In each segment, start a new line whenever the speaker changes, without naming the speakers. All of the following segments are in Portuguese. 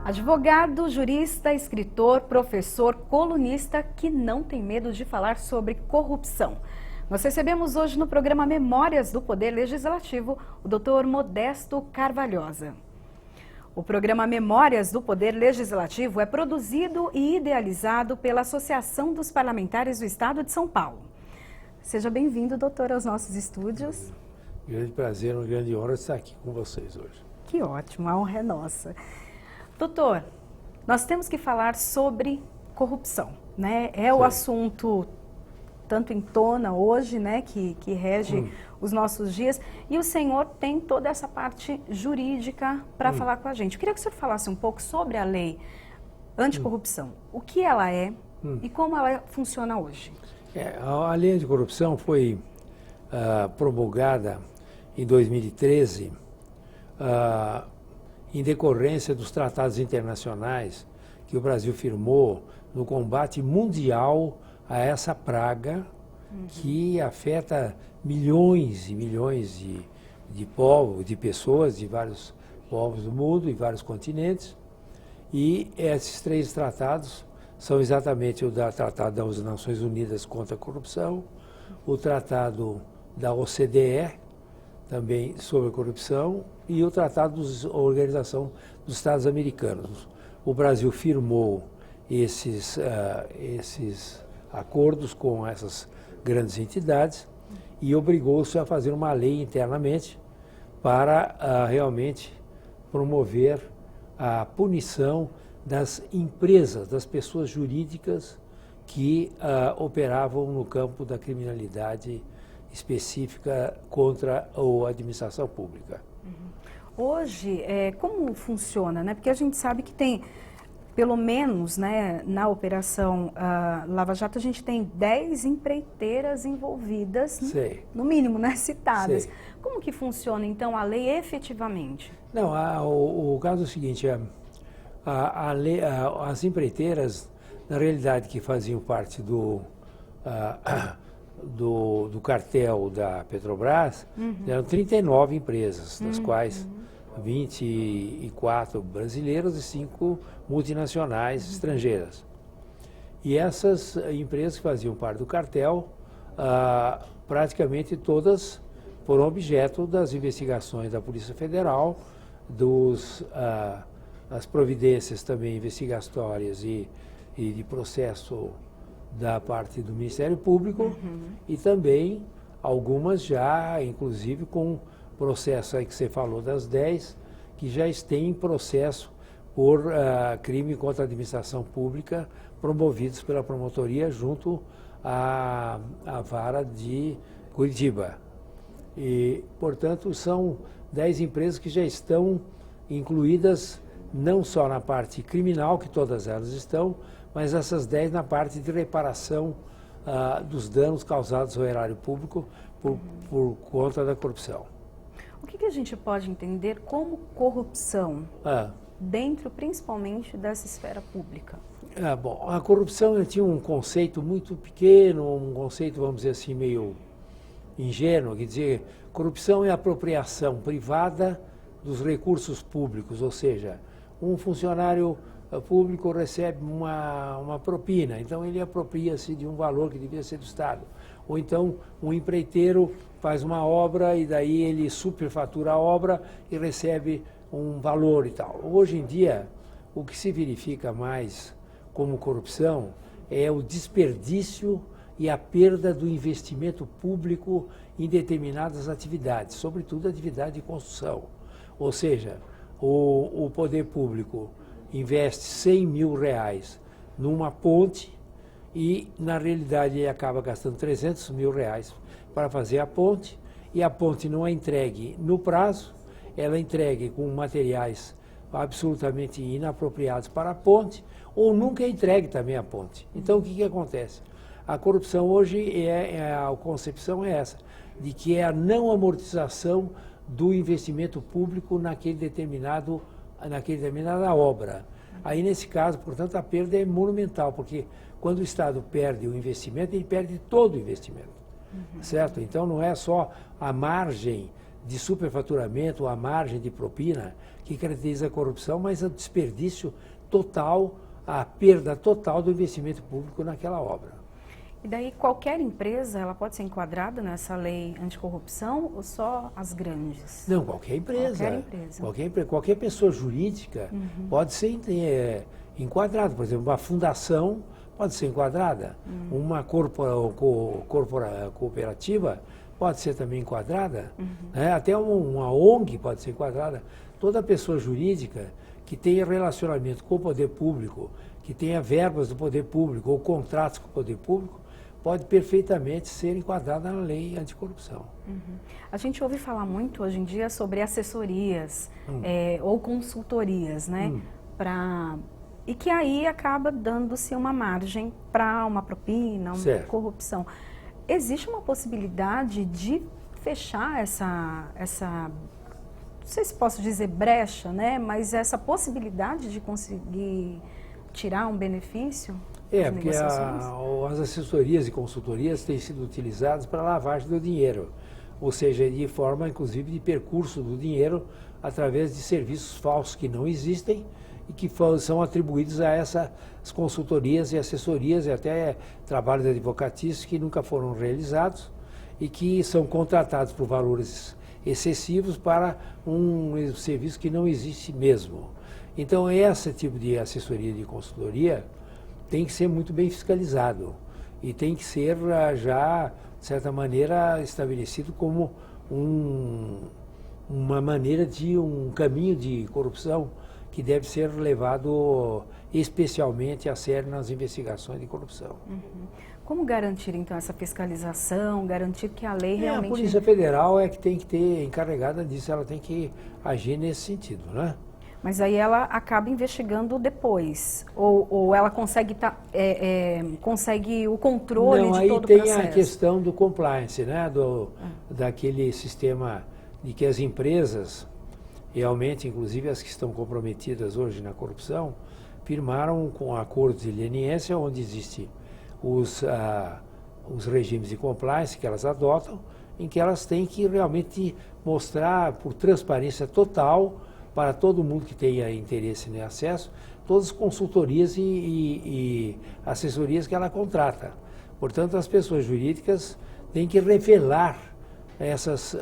Advogado, jurista, escritor, professor, colunista que não tem medo de falar sobre corrupção. Nós recebemos hoje no programa Memórias do Poder Legislativo o Dr. Modesto Carvalhosa. O programa Memórias do Poder Legislativo é produzido e idealizado pela Associação dos Parlamentares do Estado de São Paulo. Seja bem-vindo, doutor, aos nossos estúdios.
Grande prazer, uma grande honra estar aqui com vocês hoje.
Que ótimo, a honra é nossa. Doutor, nós temos que falar sobre corrupção, né? É o assunto tanto em tona hoje, né, que rege os nossos dias. E o senhor tem toda essa parte jurídica para falar com a gente. Eu queria que o senhor falasse um pouco sobre a lei anticorrupção. O que ela é e como ela funciona hoje.
A lei anticorrupção foi promulgada em 2013 em decorrência dos tratados internacionais que o Brasil firmou no combate mundial a essa praga que afeta milhões e milhões de povos, de pessoas, de vários povos do mundo e vários continentes. E esses três tratados são exatamente o Tratado das Nações Unidas contra a Corrupção, o Tratado da OCDE, também sobre a corrupção, e o Tratado da Organização dos Estados Americanos. O Brasil firmou esses acordos com essas grandes entidades e obrigou-se a fazer uma lei internamente para realmente promover a punição das empresas, das pessoas jurídicas que operavam no campo da criminalidade específica contra a administração pública.
Hoje, como funciona, né? Porque a gente sabe que tem, pelo menos, né, na operação Lava Jato, a gente tem 10 empreiteiras envolvidas, no mínimo, né, citadas.
Sei.
Como que funciona, então, a lei efetivamente?
Não, o caso é o seguinte, as empreiteiras, na realidade, que faziam parte do cartel da Petrobras, eram 39 empresas, das quais 24 brasileiras e 5 multinacionais estrangeiras. E essas empresas que faziam parte do cartel, praticamente todas foram objeto das investigações da Polícia Federal, as providências também investigatórias e de processo da parte do Ministério Público e também algumas já, inclusive, com processo aí que você falou das 10, que já têm processo por crime contra a administração pública promovidos pela promotoria junto à vara de Curitiba. E, portanto, são 10 empresas que já estão incluídas não só na parte criminal, que todas elas estão, mas essas 10 na parte de reparação dos danos causados ao erário público por conta da corrupção.
O que a gente pode entender como corrupção dentro, principalmente, dessa esfera pública?
Bom, a corrupção tinha um conceito muito pequeno, um conceito, vamos dizer assim, meio ingênuo, quer dizer, corrupção é a apropriação privada dos recursos públicos, ou seja, um funcionário público recebe uma propina, então ele apropria-se de um valor que devia ser do Estado. Ou então um empreiteiro faz uma obra e daí ele superfatura a obra e recebe um valor e tal. Hoje em dia, o que se verifica mais como corrupção é o desperdício e a perda do investimento público em determinadas atividades, sobretudo atividade de construção. Ou seja, o poder público investe 100 mil reais numa ponte e, na realidade, ele acaba gastando 300 mil reais para fazer a ponte e a ponte não é entregue no prazo, ela é entregue com materiais absolutamente inapropriados para a ponte ou nunca é entregue também a ponte. Então, o que acontece? A corrupção hoje, a concepção é essa, de que é a não amortização do investimento público naquela determinada obra. Aí, nesse caso, portanto, a perda é monumental, porque quando o Estado perde o investimento, ele perde todo o investimento, certo? Então, não é só a margem de superfaturamento, a margem de propina, que caracteriza a corrupção, mas o desperdício total, a perda total do investimento público naquela obra.
E daí qualquer empresa, ela pode ser enquadrada nessa lei anticorrupção ou só as grandes?
Não, qualquer empresa. Qualquer pessoa jurídica pode ser enquadrada. Por exemplo, uma fundação pode ser enquadrada. Uma cooperativa pode ser também enquadrada. Né? Até uma ONG pode ser enquadrada. Toda pessoa jurídica que tenha relacionamento com o poder público, que tenha verbas do poder público ou contratos com o poder público, pode perfeitamente ser enquadrada na lei anticorrupção.
A gente ouve falar muito hoje em dia sobre assessorias ou consultorias, né? E que aí acaba dando-se uma margem para uma propina, uma corrupção. Existe uma possibilidade de fechar essa, não sei se posso dizer brecha, né? Mas essa possibilidade de conseguir tirar um benefício?
Porque as assessorias e consultorias têm sido utilizadas para lavagem do dinheiro, ou seja, de forma, inclusive, de percurso do dinheiro através de serviços falsos que não existem e que são atribuídos a essas consultorias e assessorias e até trabalhos advocatícios que nunca foram realizados e que são contratados por valores excessivos para um serviço que não existe mesmo. Então, esse tipo de assessoria e de consultoria tem que ser muito bem fiscalizado e tem que ser já, de certa maneira, estabelecido como uma maneira de um caminho de corrupção que deve ser levado especialmente a sério nas investigações de corrupção.
Como garantir, então, essa fiscalização, garantir que a lei realmente...
A Polícia Federal é que tem que ter encarregada disso, ela tem que agir nesse sentido, né?
Mas aí ela acaba investigando depois? Ou ela consegue, consegue o controle de todo o processo?
Aí tem a questão do compliance, né? Daquele sistema de que as empresas, realmente, inclusive as que estão comprometidas hoje na corrupção, firmaram com acordos de leniência, onde existem os regimes de compliance que elas adotam, em que elas têm que realmente mostrar, por transparência total, para todo mundo que tenha interesse em acesso, todas as consultorias e assessorias que ela contrata. Portanto, as pessoas jurídicas têm que revelar essas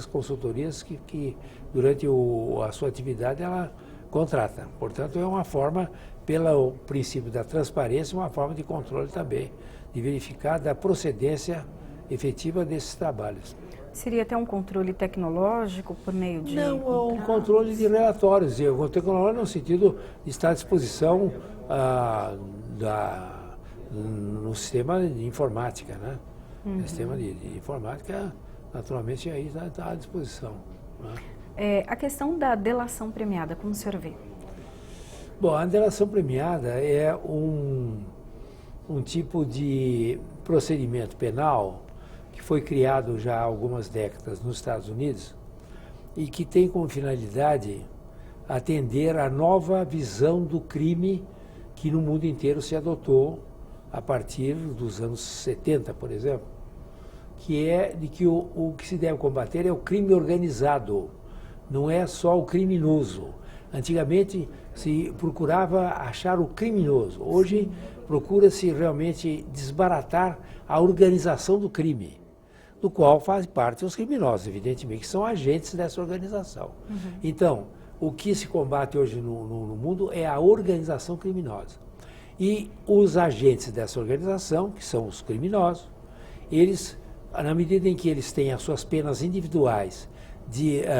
consultorias que durante a sua atividade ela contrata. Portanto, é uma forma, pelo princípio da transparência, uma forma de controle também, de verificar da procedência efetiva desses trabalhos.
Seria até um controle tecnológico por meio de...
Não, um controle de relatórios. O tecnológico no sentido de estar à disposição no sistema de informática, né? O sistema de informática, naturalmente, aí está à disposição. Né?
A questão da delação premiada, como o senhor vê?
Bom, a delação premiada é um tipo de procedimento penal que foi criado já há algumas décadas nos Estados Unidos e que tem como finalidade atender à nova visão do crime que no mundo inteiro se adotou a partir dos anos 70, por exemplo, que é de que o que se deve combater é o crime organizado, não é só o criminoso. Antigamente se procurava achar o criminoso, hoje procura-se realmente desbaratar a organização do crime, do qual fazem parte os criminosos, evidentemente, que são agentes dessa organização. Então, o que se combate hoje no mundo é a organização criminosa. E os agentes dessa organização, que são os criminosos, eles, na medida em que eles têm as suas penas individuais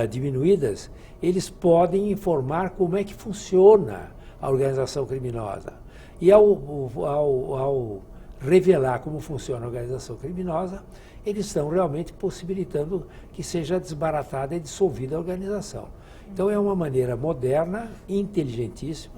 diminuídas, eles podem informar como é que funciona a organização criminosa. E ao revelar como funciona a organização criminosa, eles estão realmente possibilitando que seja desbaratada e dissolvida a organização. Então é uma maneira moderna, inteligentíssima,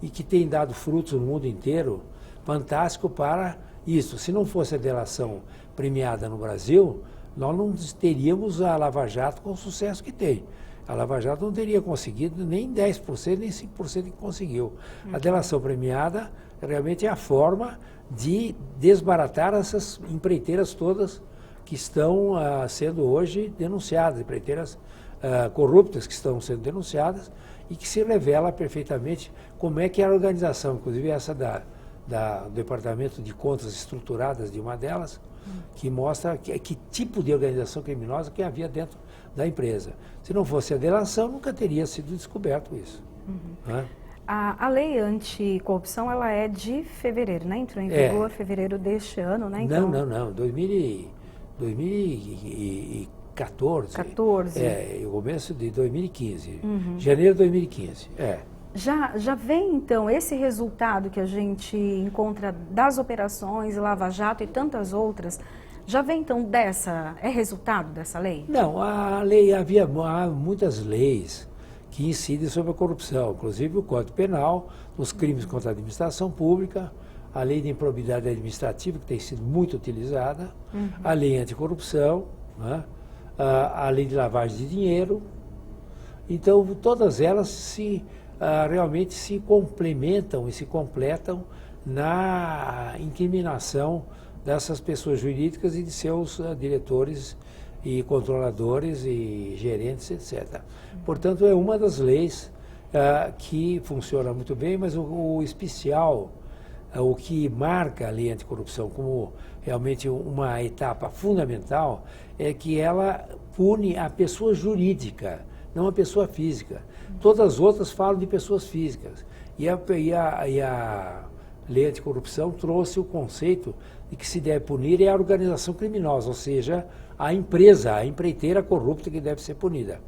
e que tem dado frutos no mundo inteiro, fantástico para isso. Se não fosse a delação premiada no Brasil, nós não teríamos a Lava Jato com o sucesso que tem. A Lava Jato não teria conseguido nem 10%, nem 5% que conseguiu. A delação premiada realmente é a forma de desbaratar essas empreiteiras todas que estão sendo hoje denunciadas, empreiteiras corruptas que estão sendo denunciadas e que se revela perfeitamente como é que é a organização, inclusive essa do Departamento de Contas Estruturadas de uma delas, que mostra que tipo de organização criminosa que havia dentro da empresa. Se não fosse a delação, nunca teria sido descoberto isso. Né?
A lei anticorrupção, ela é de fevereiro, né? Entrou em vigor em fevereiro deste ano, né? Então...
Não. 2014.
14.
O começo de 2015. Janeiro de 2015.
Já vem, então, esse resultado que a gente encontra das operações, Lava Jato e tantas outras, já vem, então, é resultado dessa lei?
Não, a lei, há muitas leis que incidem sobre a corrupção, inclusive o Código Penal, os crimes contra a administração pública, a lei de improbidade administrativa, que tem sido muito utilizada, a lei anticorrupção, né? A lei de lavagem de dinheiro. Então, todas elas realmente se complementam e se completam na incriminação dessas pessoas jurídicas e de seus diretores e controladores e gerentes, etc. Portanto, é uma das leis que funciona muito bem, mas o especial, o que marca a lei anticorrupção como realmente uma etapa fundamental, é que ela pune a pessoa jurídica, não a pessoa física. Todas as outras falam de pessoas físicas. E a lei anticorrupção trouxe o conceito de que se deve punir é a organização criminosa, ou seja, a empresa, a empreiteira corrupta que deve ser punida.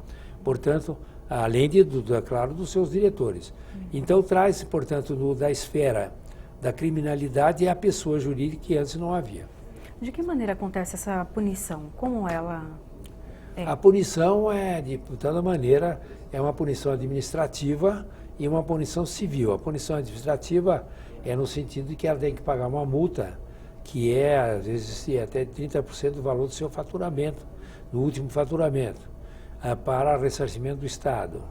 Portanto, além, claro, dos seus diretores. Então, traz, portanto, da esfera da criminalidade a pessoa jurídica que antes não havia.
De que maneira acontece essa punição? Como ela é?
A punição de toda maneira, é uma punição administrativa e uma punição civil. A punição administrativa é no sentido de que ela tem que pagar uma multa, que às vezes, até 30% do valor do seu faturamento, do último faturamento, para ressarcimento do Estado.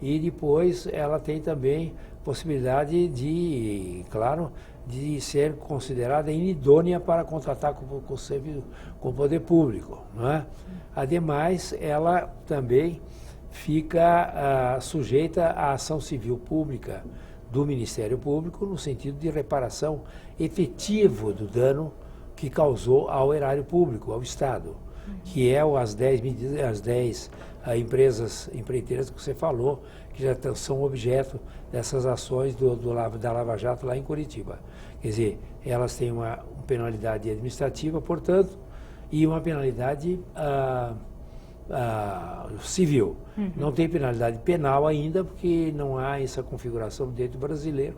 E depois ela tem também possibilidade claro, de ser considerada inidônea para contratar com o poder público. Não é? Ademais, ela também fica sujeita à ação civil pública do Ministério Público, no sentido de reparação efetivo do dano que causou ao erário público, ao Estado, que é as 10 empresas empreiteiras que você falou, que já são objeto dessas ações da Lava Jato lá em Curitiba. Quer dizer, elas têm uma penalidade administrativa, portanto, e uma penalidade civil. Não tem penalidade penal ainda, porque não há essa configuração do direito brasileiro,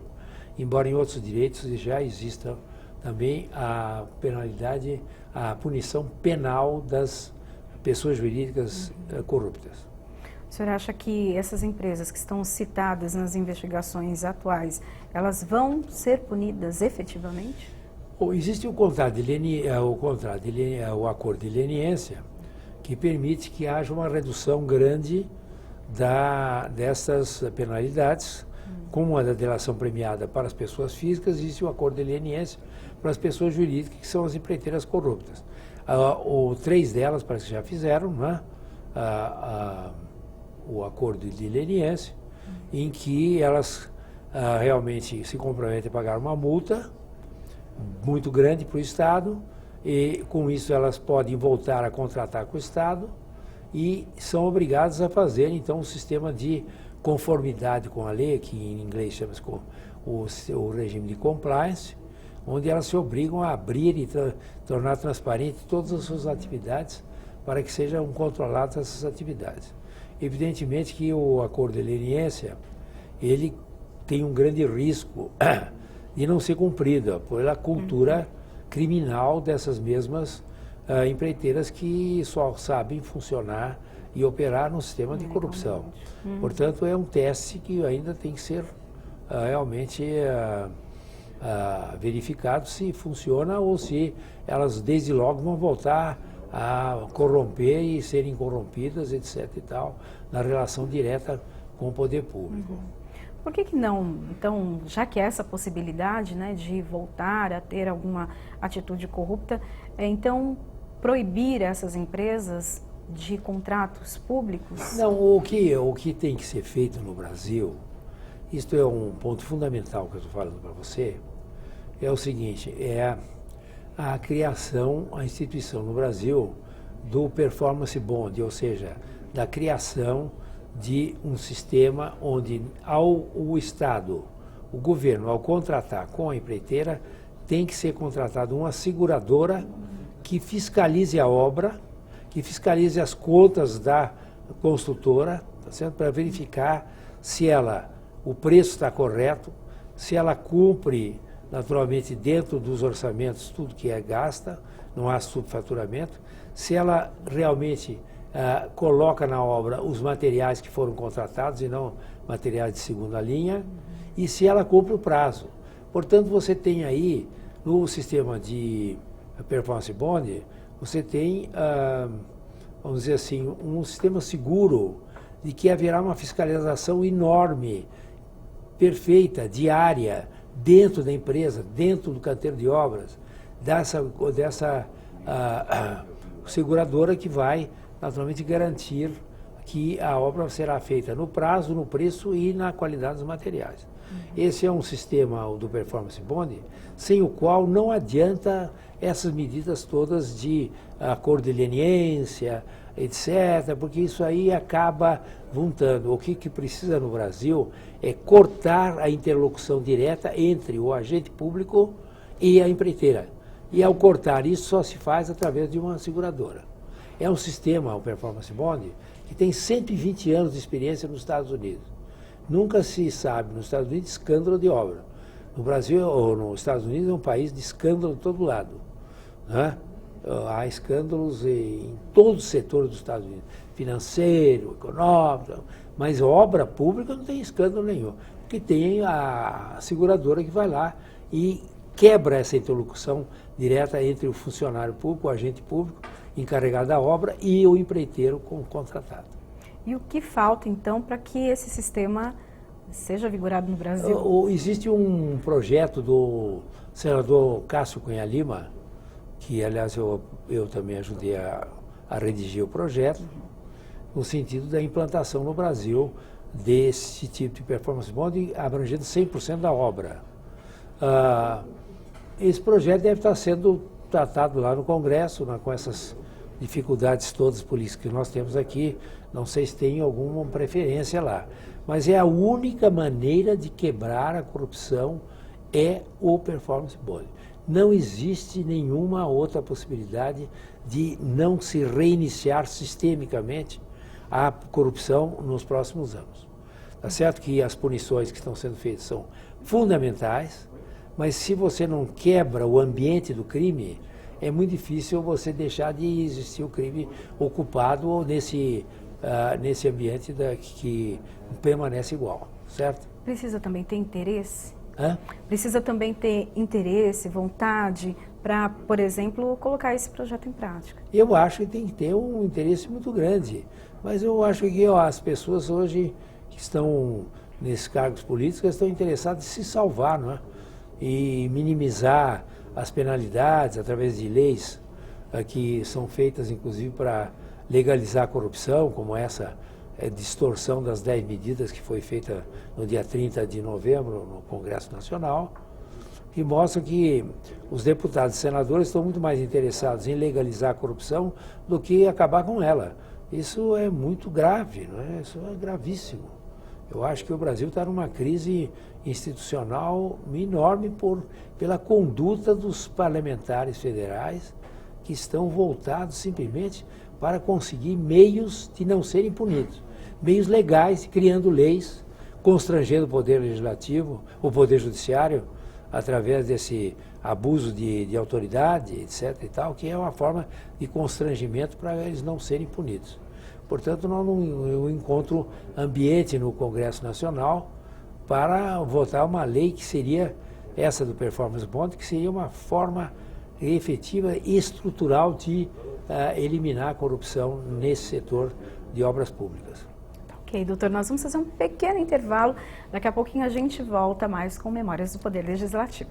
embora em outros direitos já exista também a penalidade, a punição penal das pessoas jurídicas corruptas.
O senhor acha que essas empresas que estão citadas nas investigações atuais, elas vão ser punidas efetivamente?
Existe o acordo de leniência, que permite que haja uma redução grande dessas penalidades, como a da delação premiada para as pessoas físicas, existe o acordo de leniência para as pessoas jurídicas, que são as empreiteiras corruptas. 3 delas parece que já fizeram, né? O acordo de leniência, em que elas realmente se comprometem a pagar uma multa muito grande para o Estado, e com isso elas podem voltar a contratar com o Estado e são obrigadas a fazer, então, um sistema de conformidade com a lei, que em inglês chama-se o regime de compliance, onde elas se obrigam a abrir e tornar transparente todas as suas atividades para que sejam controladas essas atividades. Evidentemente que o acordo de leniência, ele tem um grande risco de não ser cumprido pela cultura criminal dessas mesmas empreiteiras que só sabem funcionar e operar no sistema de corrupção. Portanto, é um teste que ainda tem que ser realmente verificado se funciona ou se elas desde logo vão voltar a corromper e serem corrompidas, etc. e tal, na relação direta com o poder público.
Por que não, então, já que há essa possibilidade, né, de voltar a ter alguma atitude corrupta, então, proibir essas empresas de contratos públicos?
Não, o que tem que ser feito no Brasil, isto é um ponto fundamental que eu estou falando para você, é o seguinte, é a criação, a instituição no Brasil do performance bond, ou seja, da criação de um sistema onde o Estado, o governo, ao contratar com a empreiteira, tem que ser contratada uma seguradora que fiscalize a obra, que fiscalize as contas da construtora, tá certo? Para verificar se o preço está correto, se ela cumpre naturalmente dentro dos orçamentos tudo que é gasta, não há subfaturamento, se ela realmente coloca na obra os materiais que foram contratados e não materiais de segunda linha, e se ela cumpre o prazo. Portanto, você tem aí, no sistema de performance bond, você tem, vamos dizer assim, um sistema seguro de que haverá uma fiscalização enorme, perfeita, diária, dentro da empresa, dentro do canteiro de obras, dessa seguradora que vai, naturalmente, garantir que a obra será feita no prazo, no preço e na qualidade dos materiais. Esse é um sistema do performance bond, sem o qual não adianta essas medidas todas de acordo de leniência, etc., porque isso aí acaba juntando. O que precisa no Brasil é cortar a interlocução direta entre o agente público e a empreiteira. E ao cortar isso só se faz através de uma seguradora. É um sistema, o performance bond, que tem 120 anos de experiência nos Estados Unidos. Nunca se sabe nos Estados Unidos escândalo de obra. No Brasil ou nos Estados Unidos é um país de escândalo de todo lado, né? Há escândalos em todos os setores dos Estados Unidos, financeiro, econômico, mas obra pública não tem escândalo nenhum, porque tem a seguradora que vai lá e quebra essa interlocução direta entre o funcionário público, o agente público, encarregado da obra, e o empreiteiro contratado.
E o que falta, então, para que esse sistema seja vigorado no Brasil?
Existe um projeto do senador Cássio Cunha Lima, que, aliás, eu também ajudei a redigir o projeto, no sentido da implantação no Brasil desse tipo de performance bond, abrangendo 100% da obra. Esse projeto deve estar sendo tratado lá no Congresso, com essas dificuldades todas políticas que nós temos aqui. Não sei se tem alguma preferência lá, mas é a única maneira de quebrar a corrupção, é o performance bond. Não existe nenhuma outra possibilidade de não se reiniciar sistemicamente a corrupção nos próximos anos. Tá certo que as punições que estão sendo feitas são fundamentais, mas se você não quebra o ambiente do crime, é muito difícil você deixar de existir o crime ocupado nesse ambiente que permanece igual, certo?
Precisa também ter interesse?
Hã?
Precisa também ter interesse, vontade, para, por exemplo, colocar esse projeto em prática?
Eu acho que tem que ter um interesse muito grande, mas eu acho que as pessoas hoje que estão nesses cargos políticos estão interessadas em se salvar, não é? E minimizar as penalidades através de leis que são feitas, inclusive, para legalizar a corrupção, como essa distorção das 10 medidas que foi feita no dia 30 de novembro no Congresso Nacional, que mostra que os deputados e senadores estão muito mais interessados em legalizar a corrupção do que acabar com ela. Isso é muito grave, não é? Isso é gravíssimo. Eu acho que o Brasil está numa crise institucional enorme pela conduta dos parlamentares federais, que estão voltados simplesmente para conseguir meios de não serem punidos. Meios legais, criando leis, constrangendo o poder legislativo, o poder judiciário, através desse abuso de autoridade, etc. e tal, que é uma forma de constrangimento para eles não serem punidos. Portanto, eu encontro ambiente no Congresso Nacional para votar uma lei que seria essa do performance bond, que seria uma forma efetiva e estrutural de eliminar a corrupção nesse setor de obras públicas.
Ok, doutor, nós vamos fazer um pequeno intervalo. Daqui a pouquinho a gente volta mais com Memórias do Poder Legislativo.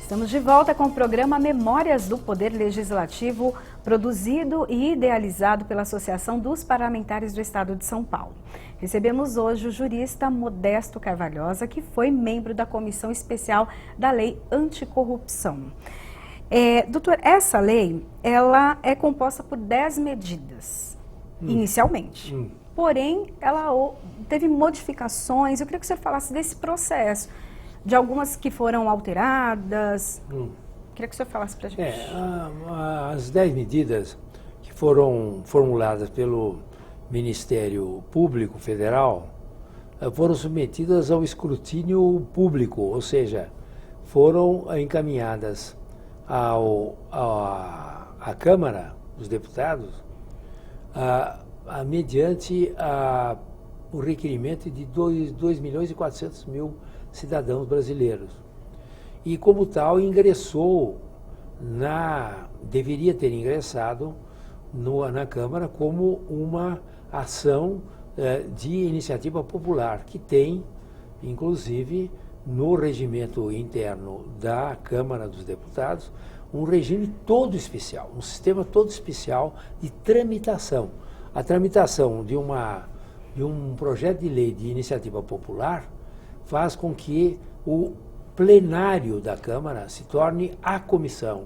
Estamos de volta com o programa Memórias do Poder Legislativo, produzido e idealizado pela Associação dos Parlamentares do Estado de São Paulo. Recebemos hoje o jurista Modesto Carvalhosa, que foi membro da Comissão Especial da Lei Anticorrupção. Doutor, essa lei, ela é composta por 10 medidas, inicialmente. Porém, ela teve modificações. Eu queria que o senhor falasse desse processo, de algumas que foram alteradas. Queria que o senhor falasse para a gente.
As 10 medidas que foram formuladas pelo Ministério Público Federal foram submetidas ao escrutínio público, ou seja, foram encaminhadas à Câmara dos Deputados mediante o requerimento de 2.400.000 cidadãos brasileiros. E como tal deveria ter ingressado na Câmara como uma ação de iniciativa popular, que tem, inclusive, no regimento interno da Câmara dos Deputados, um regime todo especial, um sistema todo especial de tramitação. A tramitação de um projeto de lei de iniciativa popular faz com que o plenário da Câmara se torne a comissão.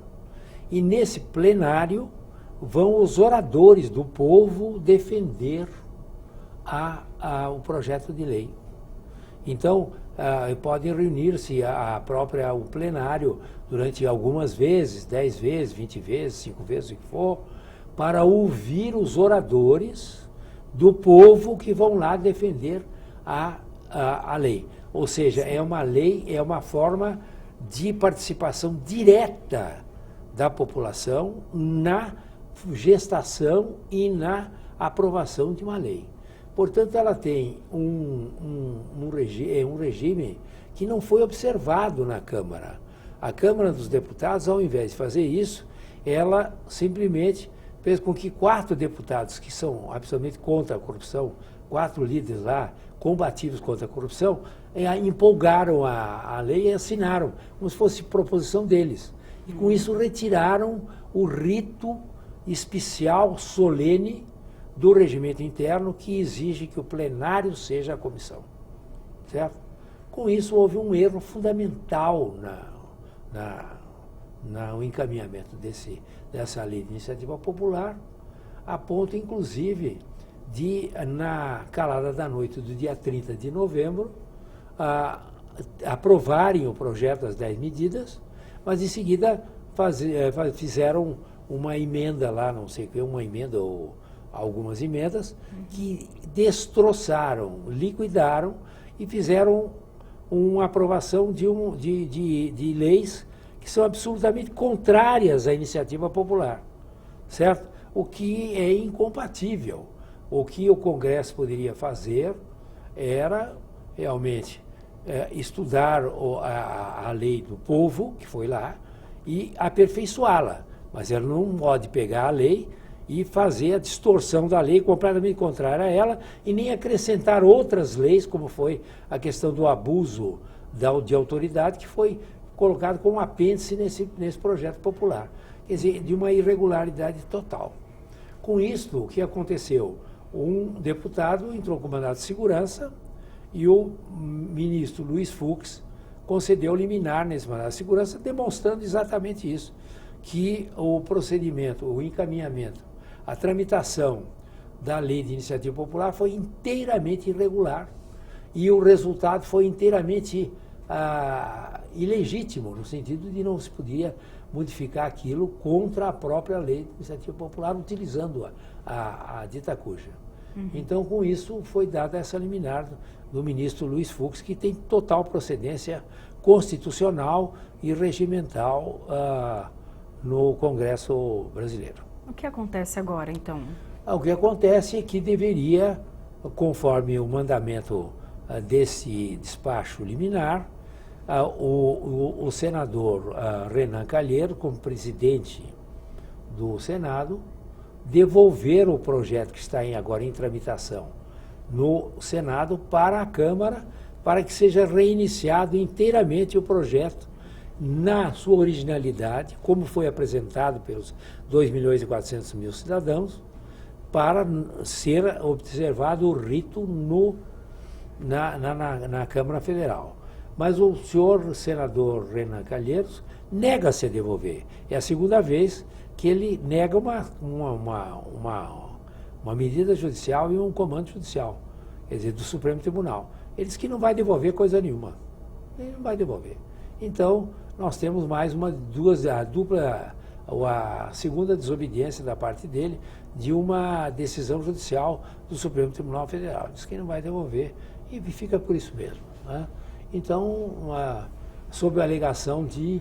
E nesse plenário vão os oradores do povo defender o projeto de lei. Então, podem reunir-se o plenário durante algumas vezes, 10 vezes, 20 vezes, 5 vezes, o que for, para ouvir os oradores do povo que vão lá defender a lei. Ou seja, é uma lei, é uma forma de participação direta da população na gestação e na aprovação de uma lei. Portanto, ela tem um regime que não foi observado na Câmara. A Câmara dos Deputados, ao invés de fazer isso, ela simplesmente fez com que 4 deputados que são absolutamente contra a corrupção, 4 líderes lá, combativos contra a corrupção, empolgaram a lei e assinaram, como se fosse proposição deles. E com isso retiraram o rito especial, solene, do regimento interno que exige que o plenário seja a comissão. Certo? Com isso houve um erro fundamental no encaminhamento dessa lei de iniciativa popular, a ponto, inclusive, de, na calada da noite do dia 30 de novembro, aprovarem o projeto das 10 medidas, mas em seguida fizeram uma emenda lá, não sei o que, uma emenda ou algumas emendas, que destroçaram, liquidaram e fizeram uma aprovação de leis que são absolutamente contrárias à iniciativa popular, certo? O que é incompatível. O que o Congresso poderia fazer era realmente estudar a lei do povo, que foi lá, e aperfeiçoá-la. Mas ela não pode pegar a lei e fazer a distorção da lei completamente contrária a ela e nem acrescentar outras leis, como foi a questão do abuso de autoridade, que foi colocado como apêndice nesse projeto popular. Quer dizer, de uma irregularidade total. Com isso, o que aconteceu? Um deputado entrou com mandado de segurança e o ministro Luiz Fux concedeu liminar nesse mandado de segurança, demonstrando exatamente isso, que o procedimento, o encaminhamento, a tramitação da lei de iniciativa popular foi inteiramente irregular e o resultado foi inteiramente ilegítimo, no sentido de não se podia modificar aquilo contra a própria lei de iniciativa popular, utilizando a dita cuja. Então, com isso, foi dada essa liminar do ministro Luiz Fux, que tem total procedência constitucional e regimental no Congresso brasileiro.
O que acontece agora, então?
O que acontece é que deveria, conforme o mandamento desse despacho liminar, o senador Renan Calheiros, como presidente do Senado, devolver o projeto que está agora em tramitação no Senado para a Câmara, para que seja reiniciado inteiramente o projeto na sua originalidade, como foi apresentado pelos 2.400.000 cidadãos, para ser observado o rito na Câmara Federal. Mas o senhor senador Renan Calheiros nega-se a devolver. É a segunda vez que ele nega uma medida judicial e um comando judicial, quer dizer, do Supremo Tribunal. Ele diz que não vai devolver coisa nenhuma. Ele não vai devolver. Então, nós temos mais a segunda desobediência da parte dele de uma decisão judicial do Supremo Tribunal Federal. Diz que não vai devolver e fica por isso mesmo, né? Então, sob a alegação de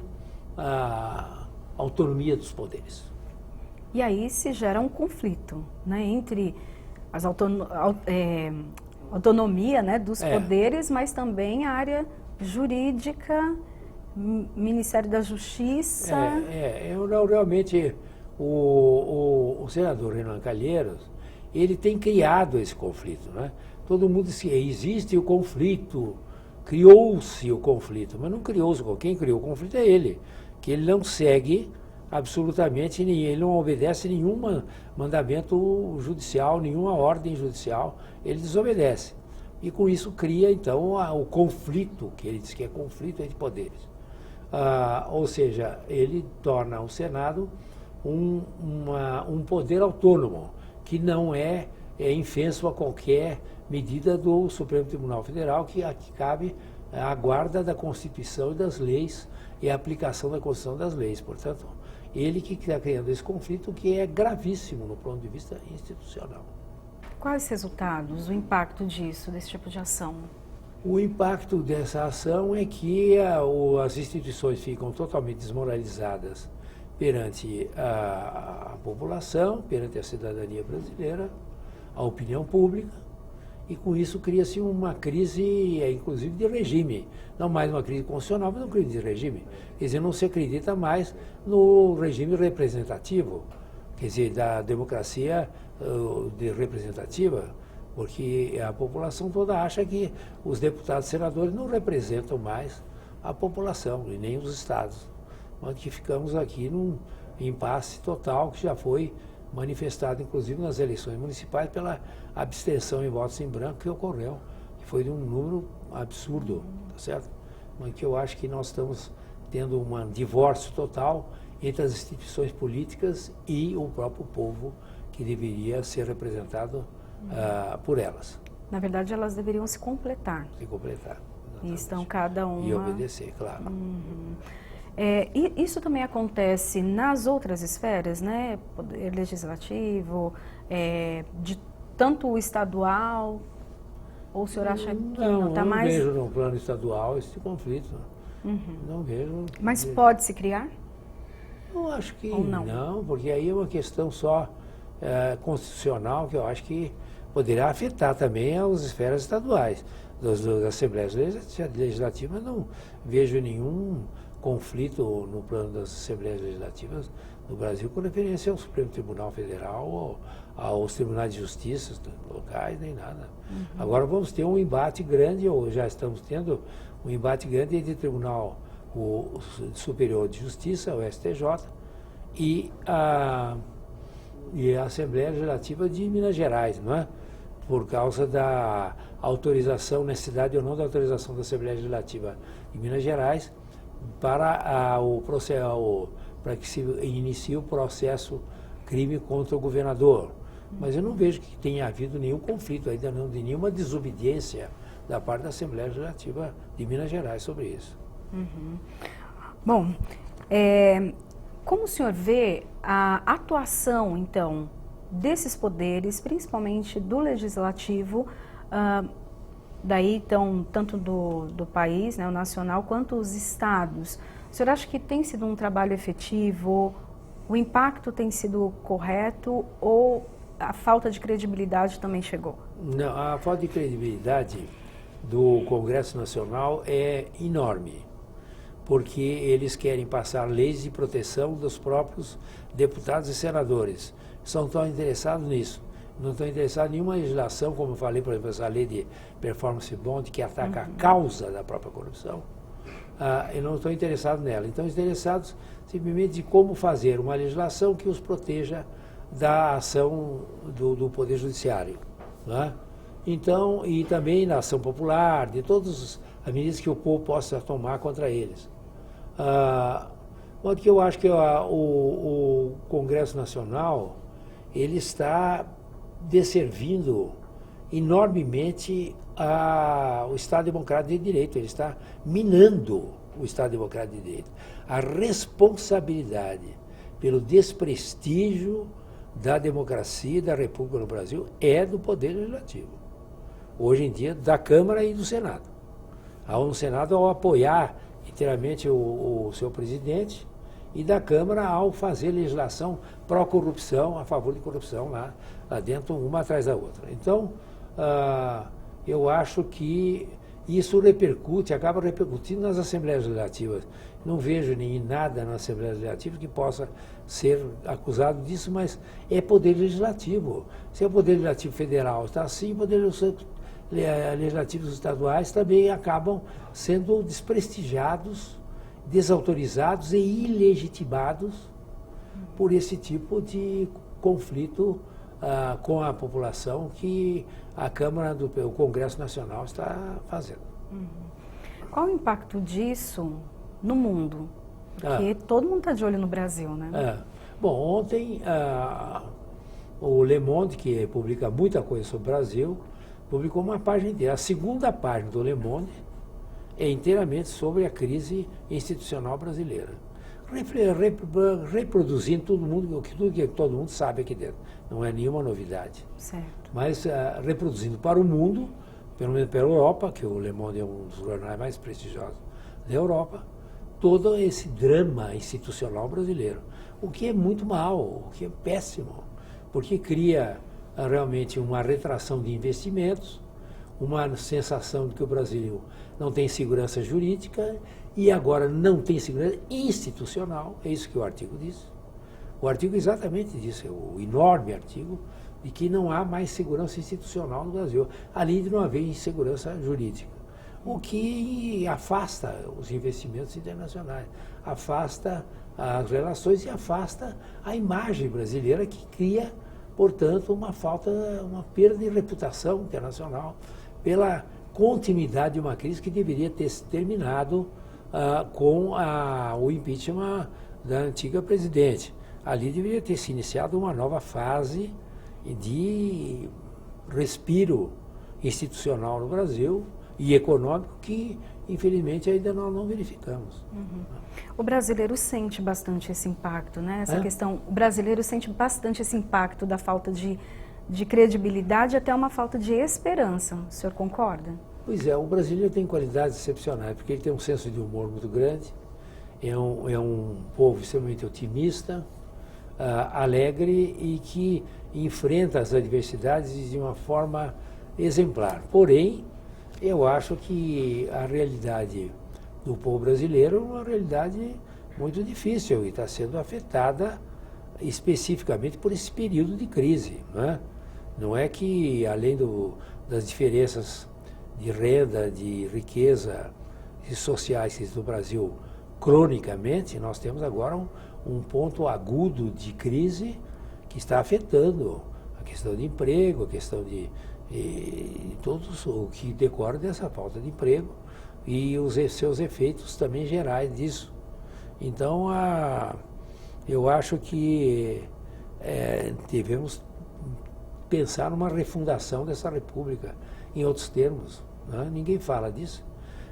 autonomia dos poderes.
E aí se gera um conflito, né, entre as autonomia, né, dos poderes, mas também a área jurídica, Ministério da Justiça.
Realmente o senador Renan Calheiros, ele tem criado esse conflito, né? Todo mundo diz que existe o conflito, criou-se o conflito, mas não criou-se. Quem criou o conflito é ele, que ele não segue absolutamente, ele não obedece nenhum mandamento judicial, nenhuma ordem judicial, ele desobedece. E com isso cria, então, o conflito, que ele diz que é conflito entre poderes. Ou seja, ele torna o Senado um poder autônomo, que não é infenso a qualquer medida do Supremo Tribunal Federal, que aqui cabe a guarda da Constituição e das leis e a aplicação da Constituição das leis. Portanto, ele que está criando esse conflito, que é gravíssimo no ponto de vista institucional.
Quais resultados, o impacto desse tipo de ação?
O impacto dessa ação é que as instituições ficam totalmente desmoralizadas perante a população, perante a cidadania brasileira, a opinião pública, e com isso cria-se uma crise, inclusive, de regime. Não mais uma crise constitucional, mas uma crise de regime. Quer dizer, não se acredita mais no regime representativo, quer dizer, da democracia representativa, porque a população toda acha que os deputados e senadores não representam mais a população, e nem os estados. Mas que ficamos aqui num impasse total, que já foi manifestado, inclusive, nas eleições municipais, pela abstenção em votos em branco que ocorreu, que foi de um número absurdo, tá certo? Mas que eu acho que nós estamos tendo um divórcio total entre as instituições políticas e o próprio povo, que deveria ser representado por elas.
Na verdade, elas deveriam se completar.
Se completar.
E estão cada uma...
E obedecer, claro.
E isso também acontece nas outras esferas, né? Poder legislativo, de tanto o estadual, ou o senhor acha que não está mais...
Não vejo no plano estadual esse conflito. Não vejo.
Mas pode se criar?
Eu acho que
ou não?
Não, porque aí é uma questão só constitucional, que eu acho que poderá afetar também as esferas estaduais. Das Assembleias Legislativas, não vejo nenhum conflito no plano das Assembleias Legislativas no Brasil com referência ao Supremo Tribunal Federal ou aos Tribunais de Justiça locais, nem nada. Agora vamos ter um embate grande, ou já estamos tendo um embate grande entre o Tribunal Superior de Justiça, o STJ, e a Assembleia Legislativa de Minas Gerais, não é? Por causa da autorização, necessidade ou não da autorização da Assembleia Legislativa de Minas Gerais para que se inicie o processo crime contra o governador. Mas eu não vejo que tenha havido nenhum conflito, ainda não, de nenhuma desobediência da parte da Assembleia Legislativa de Minas Gerais sobre isso.
Bom, como o senhor vê a atuação, então, desses poderes, principalmente do Legislativo, daí, então, tanto do país, né, o nacional, quanto os estados? O senhor acha que tem sido um trabalho efetivo? O impacto tem sido correto ou a falta de credibilidade também chegou?
Não, a falta de credibilidade do Congresso Nacional é enorme, porque eles querem passar leis de proteção dos próprios deputados e senadores. Só estão interessados nisso. Não estão interessados em nenhuma legislação, como eu falei, por exemplo, essa lei de performance bond, que ataca a causa da própria corrupção. eu não estou interessado nela. Então, interessados simplesmente de como fazer uma legislação que os proteja da ação do Poder Judiciário. Né? Então, e também na ação popular, de todas as medidas que o povo possa tomar contra eles. Porque eu acho que o Congresso Nacional ele está desservindo enormemente o Estado Democrático de Direito, ele está minando o Estado Democrático de Direito. A responsabilidade pelo desprestígio da democracia e da República no Brasil é do Poder Legislativo. Hoje em dia, da Câmara e do Senado. No Senado, ao apoiar inteiramente o seu presidente, e da Câmara ao fazer legislação pró-corrupção, a favor de corrupção lá dentro, uma atrás da outra. Então, eu acho que isso acaba repercutindo nas Assembleias Legislativas. Não vejo nada na Assembleia Legislativa que possa ser acusado disso, mas é Poder Legislativo. Se é o Poder Legislativo Federal está assim, o Poder Legislativos estaduais também acabam sendo desprestigiados, desautorizados e ilegitimados por esse tipo de conflito com a população que a Câmara o Congresso Nacional está fazendo.
Qual o impacto disso no mundo? Porque todo mundo está de olho no Brasil, né?
Bom, ontem o Le Monde, que publica muita coisa sobre o Brasil, publicou uma página inteira. A segunda página do Le Monde é inteiramente sobre a crise institucional brasileira, reproduzindo tudo que todo mundo sabe aqui dentro. Não é nenhuma novidade.
Certo.
Mas reproduzindo para o mundo, pelo menos para a Europa, que o Le Monde é um dos jornais mais prestigiosos da Europa, todo esse drama institucional brasileiro. O que é muito mal, o que é péssimo, porque cria realmente uma retração de investimentos, uma sensação de que o Brasil não tem segurança jurídica e agora não tem segurança institucional, é isso que o artigo diz. O artigo exatamente diz, o enorme artigo, de que não há mais segurança institucional no Brasil, além de não haver insegurança jurídica. O que afasta os investimentos internacionais, afasta as relações e afasta a imagem brasileira, que cria, portanto, uma perda de reputação internacional pela continuidade de uma crise que deveria ter terminado com o impeachment da antiga presidente. Ali deveria ter se iniciado uma nova fase de respiro institucional no Brasil e econômico que, infelizmente, ainda nós não verificamos.
O brasileiro sente bastante esse impacto, né? Essa questão, o brasileiro sente bastante esse impacto da falta de credibilidade até uma falta de esperança. O senhor concorda?
Pois é, o brasileiro tem qualidades excepcionais, porque ele tem um senso de humor muito grande, é um povo extremamente otimista, alegre e que enfrenta as adversidades de uma forma exemplar. Porém, eu acho que a realidade do povo brasileiro é uma realidade muito difícil e está sendo afetada especificamente por esse período de crise. Não é que, além das diferenças de renda, de riqueza e sociais do Brasil, cronicamente, nós temos agora um ponto agudo de crise que está afetando a questão de emprego, a questão de todos o que decorre dessa falta de emprego e os seus efeitos também gerais disso. Então, eu acho que devemos pensar numa refundação dessa república, em outros termos. Ninguém fala disso,